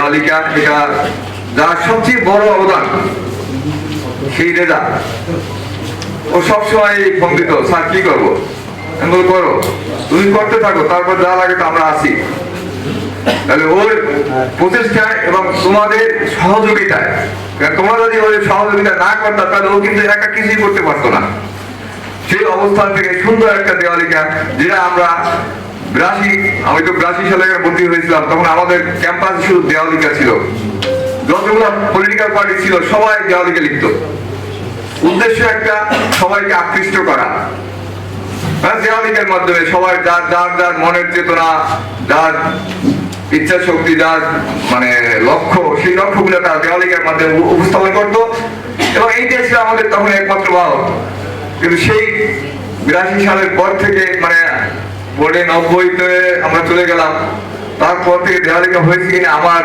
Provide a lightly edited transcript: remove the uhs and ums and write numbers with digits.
দেওয়ালিকা, এটা যার সবচেয়ে বড় অবদান সেই রেজা, ও সবসময় ফোন দিত, স্যার কি করবো, আমি বলবো করো, তুমি করতে থাকো, তারপর যা লাগে তো আমরা আছি। তাহলে ওর প্রচেষ্টায় এবং তোমাদের সহযোগিতায়, তোমরা যদি ওর সহযোগিতা না করতা তাহলে ও কিন্তু একা কিছুই করতে পারতো না। সেই অবস্থান থেকে সুন্দর একটা দেওয়ালিকা, যেটা আমরা 82, আমি তো 82 সালে ভর্তি হয়েছিলাম, তখন আমাদের ক্যাম্পাসে শুধু দেওয়ালিকা ছিল, যতগুলো পলিটিক্যাল পার্টি ছিল সবাই দেওয়ালিকা লিখত। উদ্দেশ্য একটা, সবাইকে আকৃষ্ট করা, দেওয়ালিকার মাধ্যমে সবাই যার যার যার মনের চেতনা, যার ইচ্ছা শক্তি, যার মানে লক্ষ্য, সেই লক্ষ্যগুলো তার দেওয়ালিকার মাধ্যমে উপস্থাপন করতো। এবং এইটাই ছিল আমাদের তখন একমাত্র বাহক। কিন্তু সেই 82 সালের পর থেকে মানে বোর্ডে 90-তে আমরা চলে গেলাম, তারপর থেকে দেওয়ালিকা হয়েছে কিনা আমার